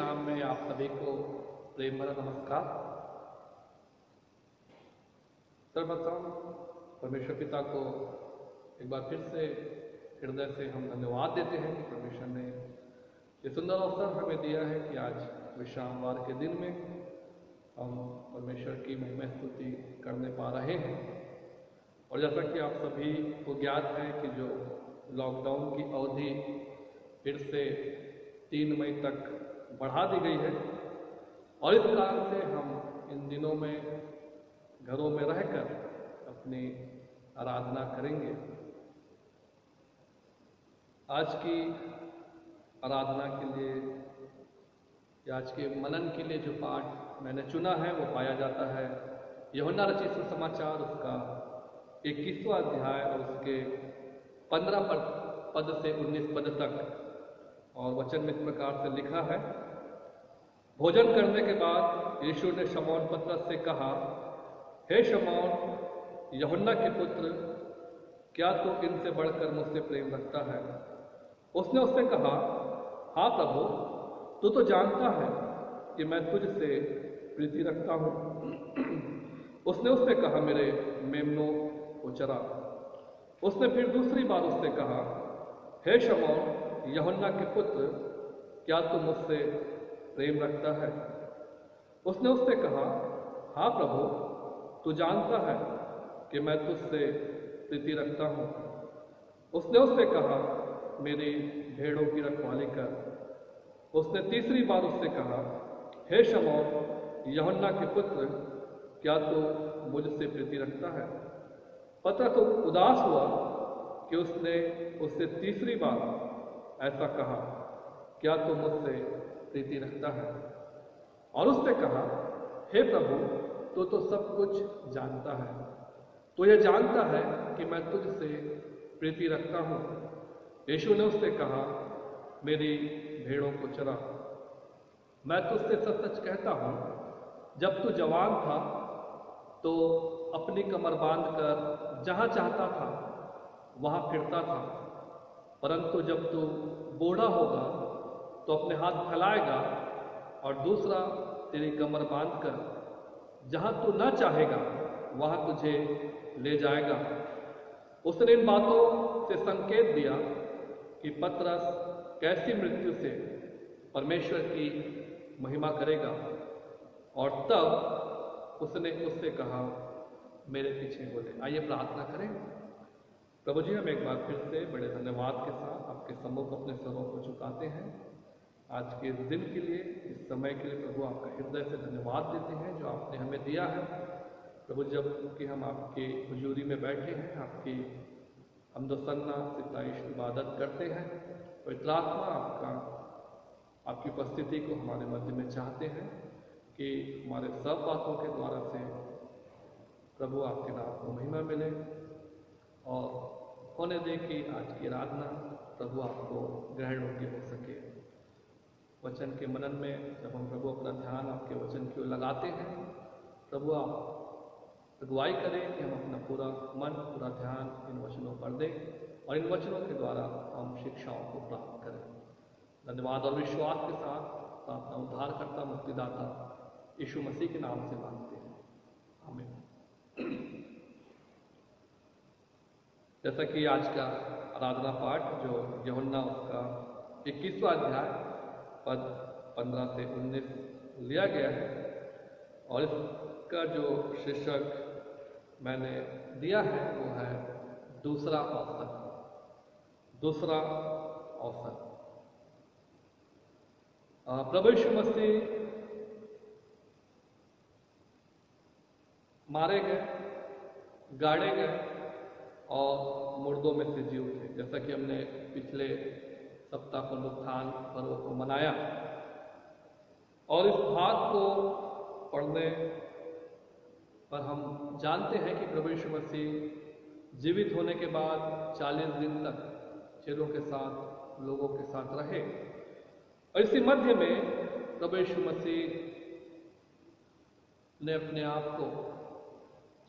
नाम में आप सभी को प्रेम भरा नमस्कार। सर्वप्रथम परमेश्वर पिता को एक बार फिर से हृदय से हम धन्यवाद देते हैं कि परमेश्वर ने ये सुंदर अवसर हमें दिया है कि आज विश्रामवार के दिन में हम परमेश्वर की महिमा स्तुति करने पा रहे हैं। और जैसा कि आप सभी को ज्ञात है कि जो लॉकडाउन की अवधि फिर से 3 मई तक बढ़ा दी गई है और इस कारण से हम इन दिनों में घरों में रहकर अपनी आराधना करेंगे। आज की आराधना के लिए या आज के मनन के लिए जो पाठ मैंने चुना है वो पाया जाता है यूहन्ना रचित सुसमाचार उसका 21वां अध्याय और उसके 15 पद से 19 पद तक। और वचन में इस प्रकार से लिखा है, भोजन करने के बाद यीशु ने शमौन पतरस से कहा, हे शमौन यूहन्ना के पुत्र, क्या तू इनसे बढ़कर मुझसे प्रेम रखता है? उसने उससे कहा, हाँ प्रभु, तू तो जानता है कि मैं तुझसे प्रीति रखता हूँ। उसने उससे कहा, मेरे मेमनों को चरा। उसने फिर दूसरी बार उससे कहा, हे शमौन यूहन्ना के पुत्र, क्या तू मुझसे प्रेम रखता है? उसने उससे कहा, हाँ प्रभु, तू जानता है कि मैं तुझसे प्रीति रखता हूँ। उसने उससे कहा, मेरी भेड़ों की रखवाली कर। उसने तीसरी बार उससे कहा, हे शमौन यूहन्ना के पुत्र, क्या तू मुझसे प्रीति रखता है? पतरस तो उदास हुआ कि उसने उससे तीसरी बार ऐसा कहा, क्या तू मुझसे प्रीति रखता है? और उसने कहा, हे प्रभु, तू तो सब कुछ जानता है, तो यह जानता है कि मैं तुझसे प्रीति रखता हूँ। यीशु ने उससे कहा, मेरी भेड़ों को चरा। मैं तुझसे सच सच कहता हूँ, जब तू जवान था तो अपनी कमर बांधकर जहाँ चाहता था वहाँ फिरता था, परंतु जब तू बूढ़ा होगा तो अपने हाथ फैलाएगा और दूसरा तेरी कमर बांधकर जहाँ तू न चाहेगा वहाँ तुझे ले जाएगा। उसने इन बातों से संकेत दिया कि पतरस कैसी मृत्यु से परमेश्वर की महिमा करेगा। और तब उसने उससे कहा, मेरे पीछे बोले। आइए प्रार्थना करें। प्रभु जी, हम एक बार फिर से बड़े धन्यवाद के साथ आपके सम्मुख अपने सरों को झुकाते हैं आज के इस दिन के लिए, इस समय के लिए। प्रभु, आपका हृदय से धन्यवाद देते हैं जो आपने हमें दिया है। प्रभु, जब कि हम आपकी हुजूरी में बैठे हैं, आपकी हमदोसन्ना सिताइश इबादत करते हैं, पवित्र आत्मा आपकी उपस्थिति को हमारे मध्य में चाहते हैं कि हमारे सब बातों के द्वारा से प्रभु आपके नाम को महिमा मिले और होने दे कि आज की आराधना प्रभु आपको ग्रहण योग्य हो सके। वचन के मनन में जब हम प्रभु अपना ध्यान आपके वचन की ओर लगाते हैं, प्रभु आप अगुवाई करें कि हम अपना पूरा मन पूरा ध्यान इन वचनों पर दें और इन वचनों के द्वारा हम शिक्षाओं को प्राप्त करें। धन्यवाद और विश्वास के साथ प्रार्थना उद्धारकर्ता मुक्तिदाता यीशु मसीह के नाम से मांगते हैं, आमीन। जैसा कि आज का आराधना पाठ जो यूहन्ना उसका 21वां अध्याय पद 15 से 19 लिया गया है और इसका जो शीर्षक मैंने दिया है वो है दूसरा अवसर। दूसरा अवसर। प्रभु यीशु मसीह मारे गए, गाड़े गए और मुर्दों में से जी उठे। जैसा कि हमने पिछले सप्ताह पुनरुत्थान पर्व को मनाया और इस भाग को पढ़ने पर हम जानते हैं कि प्रभु यीशु मसीह जीवित होने के बाद 40 दिन तक चेलों के साथ लोगों के साथ रहे और इसी मध्य में प्रभु यीशु मसीह ने अपने आप को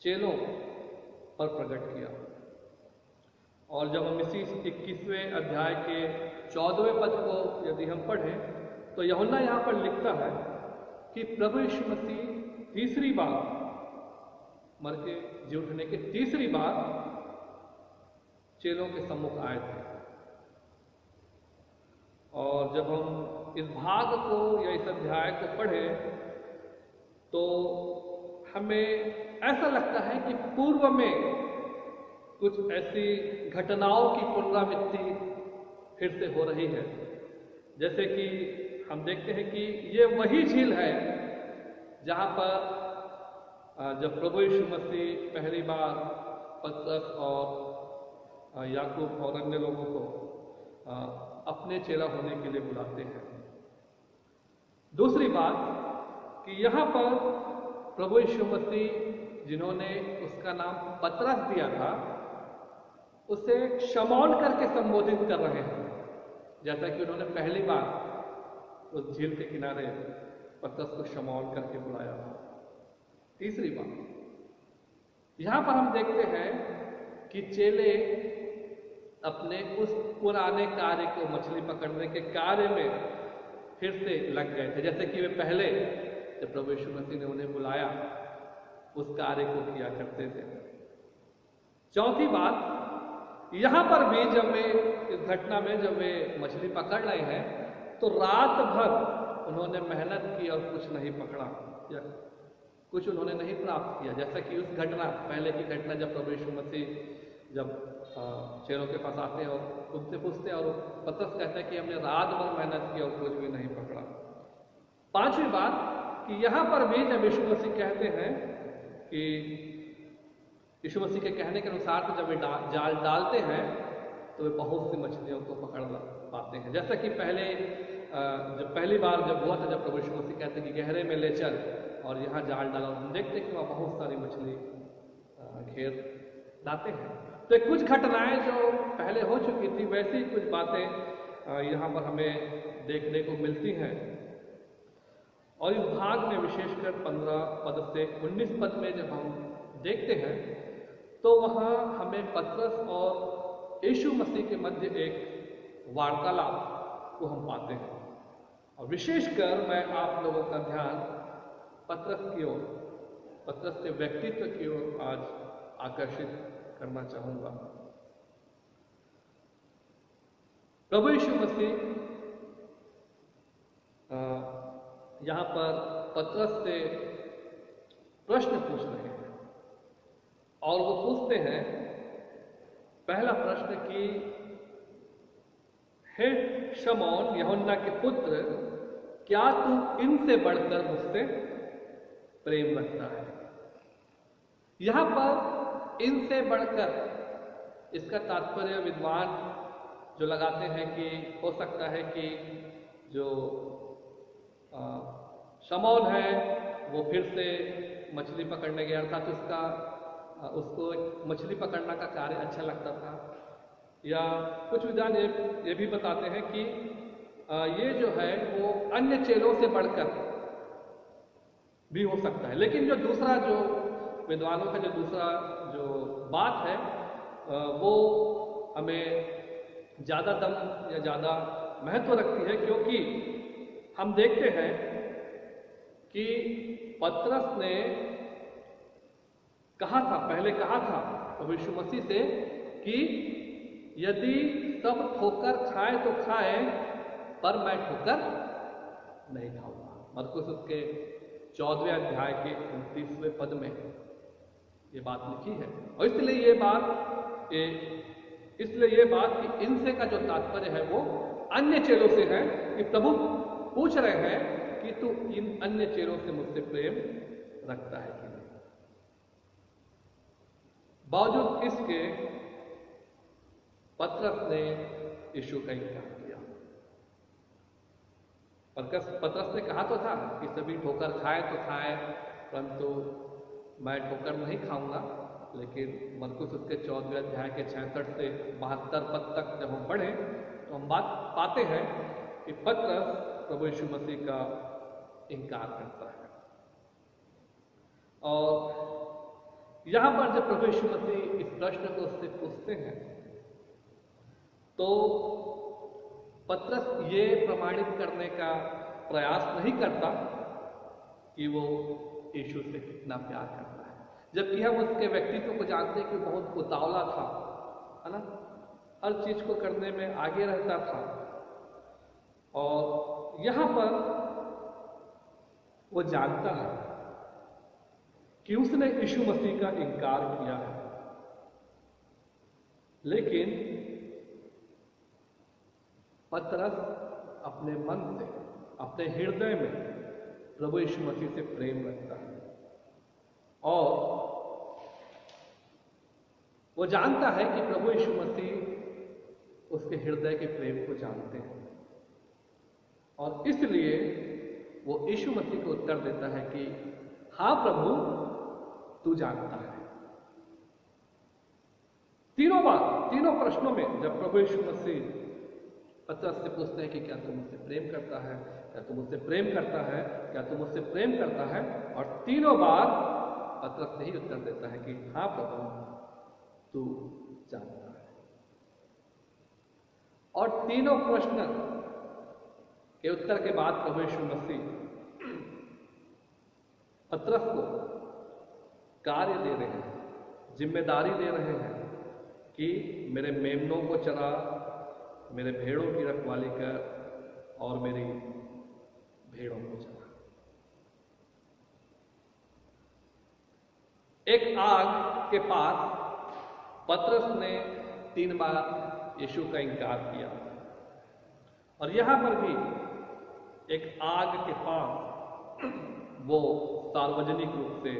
चेलों पर प्रकट किया। और जब हम इसी 21वें अध्याय के 14वें पद को यदि हम पढ़ें तो यूहन्ना यहाँ पर लिखता है कि प्रभु यीशु मसीह तीसरी बार मर के जी उठने के तीसरी बार चेलों के सम्मुख आए थे। और जब हम इस भाग को या इस अध्याय को पढ़ें तो हमें ऐसा लगता है कि पूर्व में कुछ ऐसी घटनाओं की पुनरावृत्ति फिर से हो रही है। जैसे कि हम देखते हैं कि ये वही झील है जहाँ पर जब प्रभु यीशु मसीह पहली बार पतरस और याकूब और अन्य लोगों को अपने चेला होने के लिए बुलाते हैं। दूसरी बात कि यहाँ पर प्रभु यीशु मसीह जिन्होंने उसका नाम पतरस दिया था उसे शमौन करके संबोधित कर रहे हैं, जैसा कि उन्होंने पहली बार उस झील के किनारे पतरस को शमौन करके बुलाया था। तीसरी बात यहाँ पर हम देखते हैं कि चेले अपने उस पुराने कार्य को, मछली पकड़ने के कार्य में फिर से लग गए थे, जैसे कि वे पहले जब प्रभु यीशु मसीह ने उन्हें बुलाया उस कार्य को किया करते थे। चौथी बात, यहाँ पर भी जब वे इस घटना में जब वे मछली पकड़ रहे हैं तो रात भर उन्होंने मेहनत की और कुछ नहीं पकड़ा या कुछ उन्होंने नहीं प्राप्त किया। जैसा कि उस घटना, पहले की घटना, जब प्रभु यीशु मसीह जब चेलों के पास आते हैं और उनसे पूछते हैं और पतरस कहते हैं कि हमने रात भर मेहनत की और कुछ भी नहीं पकड़ा। पांचवी बात कि यहाँ पर भी जब यीशु मसीह कहते हैं कि यीशु मसीह के कहने के अनुसार तो जब वे जाल डालते हैं तो वे बहुत सी मछलियों को पकड़ पाते हैं। जैसा कि पहले जब पहली बार जब हुआ था, जब प्रभु यीशु मसीह कहते हैं कि गहरे में ले चल और यहाँ जाल डाला, हम देखते हैं कि वहाँ बहुत सारी मछली घेर लाते हैं। तो कुछ घटनाएं जो पहले हो चुकी थी वैसी कुछ बातें यहाँ पर हमें देखने को मिलती हैं। और इस भाग में विशेषकर 15 पद से 19 पद में जब हम देखते हैं तो वहाँ हमें पतरस और यीशु मसीह के मध्य एक वार्तालाप को हम पाते हैं। और विशेषकर मैं आप लोगों का ध्यान पतरस की ओर, पतरस के व्यक्तित्व की ओर आज आकर्षित करना चाहूंगा। प्रभु यीशु मसीह यहाँ पर पतरस से प्रश्न पूछ रहे हैं और वो पूछते हैं, पहला प्रश्न कि हे शमौन यूहन्ना के पुत्र, क्या तू इनसे बढ़कर मुझसे प्रेम रखता है? यहां पर इनसे बढ़कर, इसका तात्पर्य विद्वान जो लगाते हैं कि हो सकता है कि जो शमौन है वो फिर से मछली पकड़ने गया था तो उसको मछली पकड़ना का कार्य अच्छा लगता था, या कुछ विद्वान ये भी बताते हैं कि ये जो है वो अन्य चेलों से बढ़कर भी हो सकता है। लेकिन जो दूसरा, जो विद्वानों का जो दूसरा जो बात है वो हमें ज़्यादा दम या ज़्यादा महत्व रखती है, क्योंकि हम देखते हैं कि पतरस ने कहा था, पहले कहा था प्रभु यीशु मसीह से कि यदि सब ठोकर खाए तो खाए पर मैं ठोकर नहीं खाऊंगा। मरकुस उसके 14वें अध्याय के 29वें पद में ये बात लिखी है। और इसलिए ये बात कि इनसे का जो तात्पर्य है वो अन्य चेलों से है, कि प्रभु पूछ रहे हैं कि तू इन अन्य चेलों से मुझसे प्रेम रखता है कि नहीं। बावजूद इसके पतरस ने यीशु का इनकार किया। पतरस ने कहा तो था कि सभी ठोकर खाए तो खाए, परंतु मैं ठोकर नहीं खाऊंगा। लेकिन मरकुस उसके 14वें अध्याय के 66 से 72 पद तक जब हम पढ़े तो हम बात पाते हैं कि पतरस प्रभु यीशु मसीह का इनकार करता है। और यहां पर जब प्रभु यीशु मसीह इस प्रश्न को उससे पूछते हैं तो पतरस ये प्रमाणित करने का प्रयास नहीं करता कि वो यीशु से कितना प्यार करता है, जबकि हम उसके व्यक्तित्व को जानते हैं कि बहुत उतावला था, है ना, हर चीज को करने में आगे रहता था। और यहां पर वो जानता है कि उसने यीशु मसीह का इनकार किया है, लेकिन पतरस अपने मन से, अपने हृदय में प्रभु यीशु मसीह से प्रेम रखता है और वो जानता है कि प्रभु यीशु मसीह उसके हृदय के प्रेम को जानते हैं और इसलिए वो यीशु मसीह को उत्तर देता है कि हाँ प्रभु, तू जानता है। तीनों बार, तीनों प्रश्नों में जब प्रभु यीशु मसीह पतरस से पूछते हैं कि क्या तू मुझसे प्रेम करता है, क्या तू मुझसे प्रेम करता है, क्या तू मुझसे प्रेम करता है, और तीनों बार पतरस यही उत्तर देता है कि हाँ प्रभु, तू जानता है। और तीनों प्रश्न के उत्तर के बाद प्रभु यीशु मसीह पतरस को कार्य दे रहे हैं, जिम्मेदारी दे रहे हैं कि मेरे मेमनों को चरा, मेरे भेड़ों की रखवाली कर और मेरी भेड़ों को चरा। एक आग के पास पतरस ने 3 बार यीशु का इनकार किया और यहां पर भी एक आग के पास वो सार्वजनिक रूप से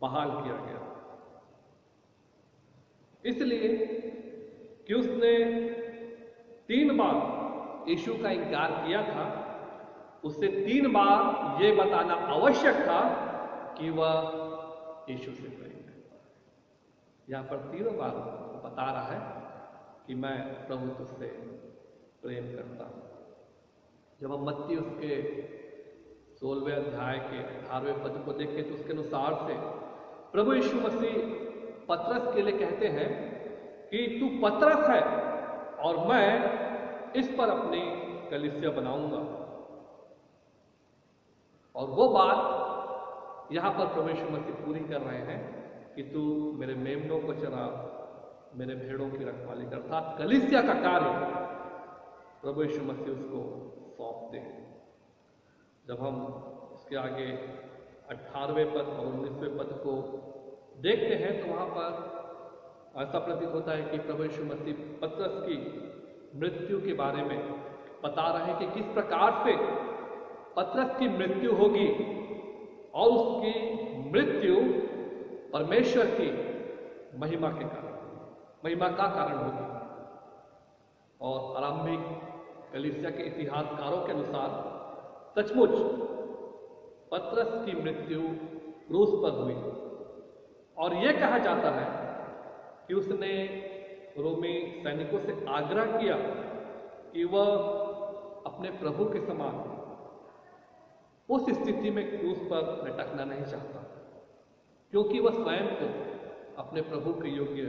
बहाल किया गया, इसलिए कि उसने 3 बार यीशु का इनकार किया था। उससे 3 बार ये बताना आवश्यक था कि वह यीशु से प्रेम करता है। यहां पर 3 बार बता रहा है कि मैं प्रभु तुझसे प्रेम करता हूं। जब हम मत्ती उसके 16वें अध्याय के 18वें पद को देखें तो उसके अनुसार से प्रभु यीशु मसीह पतरस के लिए कहते हैं कि तू पतरस है और मैं इस पर अपनी कलीसिया बनाऊंगा। और वो बात यहां पर प्रभु यीशु मसीह पूरी कर रहे हैं कि तू मेरे मेमनों को चरा, मेरे भेड़ों की रखवाली कर, अर्थात कलीसिया का कार्य प्रभु यीशु मसीह उसको सौंपते हैं। जब हम उसके आगे 18वें पद और 19वें पद को देखते हैं तो वहां पर ऐसा प्रतीत होता है कि प्रभु यीशु मसीह पतरस की मृत्यु के बारे में बता रहे हैं कि किस प्रकार से पतरस की मृत्यु होगी और उसकी मृत्यु परमेश्वर की महिमा के कारण, महिमा का कारण होगी। और आरंभिक कलीसिया के इतिहासकारों के अनुसार सचमुच पतरस की मृत्यु क्रूस पर हुई और यह कहा जाता है कि उसने रोमी सैनिकों से आग्रह किया कि वह अपने प्रभु के समान उस स्थिति में क्रूस पर लटकना नहीं चाहता, क्योंकि वह स्वयं को अपने प्रभु के योग्य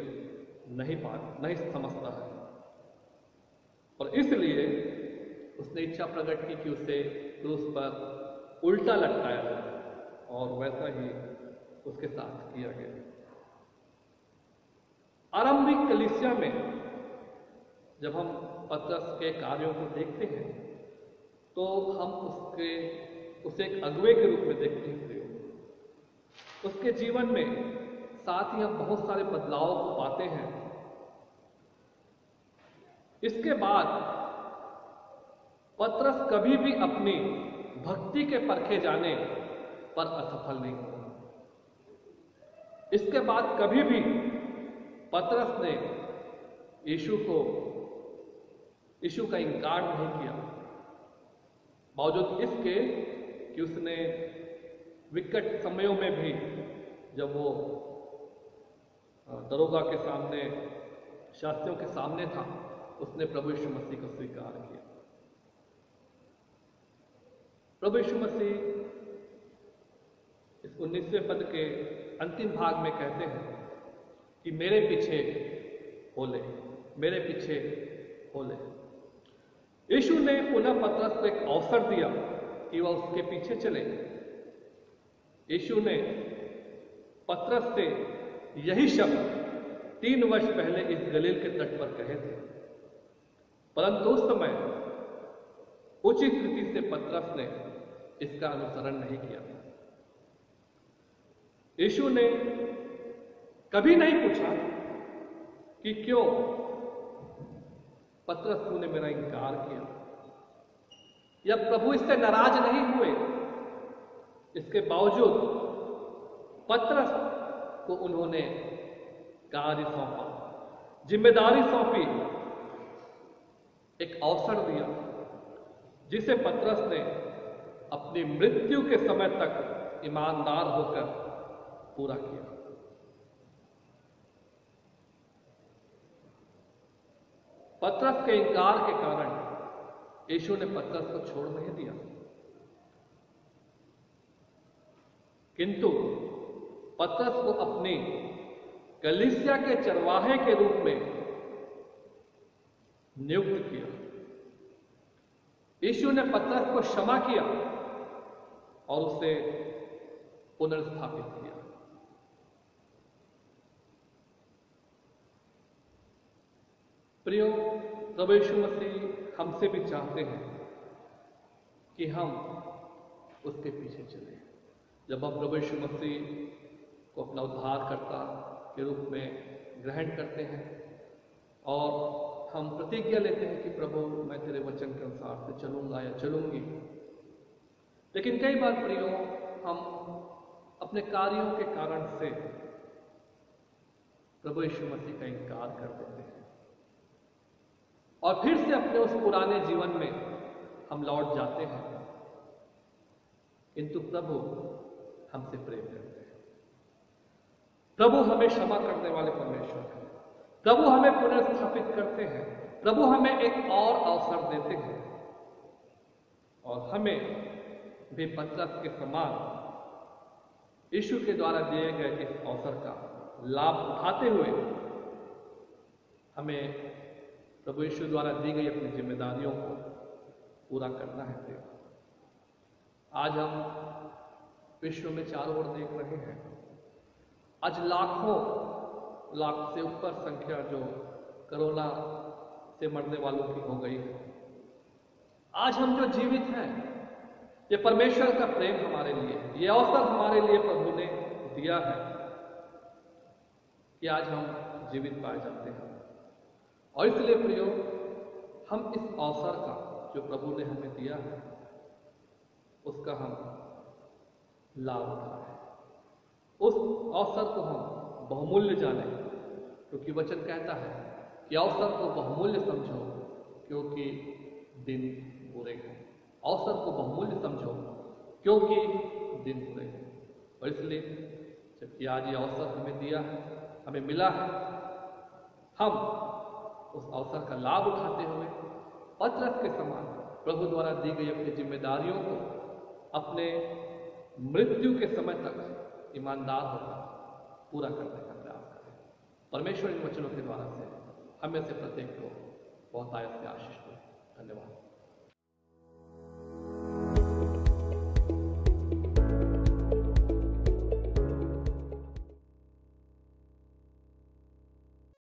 नहीं समझता है और इसलिए उसने इच्छा प्रकट की कि उसे क्रूस पर उल्टा लटकाया जाए और वैसा ही उसके साथ किया गया। आरंभिक कलीसिया में जब हम पतरस के कार्यों को देखते हैं तो हम उसे एक अगुवे के रूप में देखते हैं। उसके जीवन में साथ ही हम बहुत सारे बदलावों को पाते हैं। इसके बाद पतरस कभी भी अपनी भक्ति के परखे जाने पर असफल नहीं हुआ। इसके बाद कभी भी पतरस ने यीशु का इनकार नहीं किया, बावजूद इसके कि उसने विकट समयों में भी जब वो दरोगा के सामने, शास्त्रियों के सामने था, उसने प्रभु यीशु मसीह को स्वीकार किया। प्रभु यीशु मसीह इस 19वें पद के अंतिम भाग में कहते हैं कि मेरे पीछे हो ले, मेरे पीछे हो ले। यीशु ने पुनः पतरस को एक अवसर दिया कि वह उसके पीछे चले। यीशु ने पतरस से यही शब्द 3 वर्ष पहले इस गलील के तट पर कहे थे, परंतु उस समय उचित रीति से पतरस ने इसका अनुसरण नहीं किया। यीशु ने कभी नहीं पूछा कि क्यों पतरस तूने मेरा इनकार किया, या प्रभु इससे नाराज नहीं हुए। इसके बावजूद पतरस को उन्होंने कार्य सौंपा, जिम्मेदारी सौंपी, एक अवसर दिया जिसे पतरस ने अपनी मृत्यु के समय तक ईमानदार होकर पूरा किया। पतरस के इनकार के कारण यीशु ने पतरस को छोड़ नहीं दिया, किंतु पतरस को अपनी कलीसिया के चरवाहे के रूप में नियुक्त किया। यीशु ने पतरस को क्षमा किया और उसे पुनर्स्थापित किया। प्रियो, प्रभु यीशु मसीह हमसे भी चाहते हैं कि हम उसके पीछे चलें। जब हम प्रभु यीशु मसीह को अपना उद्धारकर्ता के रूप में ग्रहण करते हैं और हम प्रतिज्ञा लेते हैं कि प्रभु मैं तेरे वचन के अनुसार से चलूंगा या चलूंगी, लेकिन कई बार प्रियो हम अपने कार्यों के कारण से प्रभु यीशु मसीह का इनकार कर देते हैं और फिर से अपने उस पुराने जीवन में हम लौट जाते हैं। किंतु प्रभु हमसे प्रेम करते हैं। प्रभु हमें क्षमा करने वाले परमेश्वर हैं। प्रभु हमें पुनर्स्थापित करते हैं। प्रभु हमें एक और अवसर देते हैं और हमें भी पतरस के समान यीशु के द्वारा दिए गए इस अवसर का लाभ उठाते हुए हमें प्रभु यीशु द्वारा दी गई अपनी जिम्मेदारियों को पूरा करना है। आज हम विश्व में चारों ओर देख रहे हैं, आज लाखों लाख से ऊपर संख्या जो कोरोना से मरने वालों की हो गई है। आज हम जो जीवित हैं, ये परमेश्वर का प्रेम हमारे लिए, ये अवसर हमारे लिए प्रभु ने दिया है कि आज हम जीवित पाए जाते हैं। और इसलिए प्रियो, हम इस अवसर का जो प्रभु ने हमें दिया है उसका हम लाभ उठाएं, उस अवसर को हम बहुमूल्य जाने, क्योंकि वचन कहता है कि अवसर को बहुमूल्य समझो क्योंकि दिन बुरे हैं। अवसर को बहुमूल्य समझो क्योंकि दिन बुरे हैं। और इसलिए जबकि आज ये अवसर हमें दिया है, हमें मिला है, हम उस अवसर का लाभ उठाते हुए पतरस के समान प्रभु द्वारा दी गई अपनी जिम्मेदारियों को अपने मृत्यु के समय तक ईमानदार होकर पूरा करने का प्रयास करें। परमेश्वर इन वचनों के द्वारा से हमें से प्रत्येक को बहुत आयत से आशीष दे। धन्यवाद।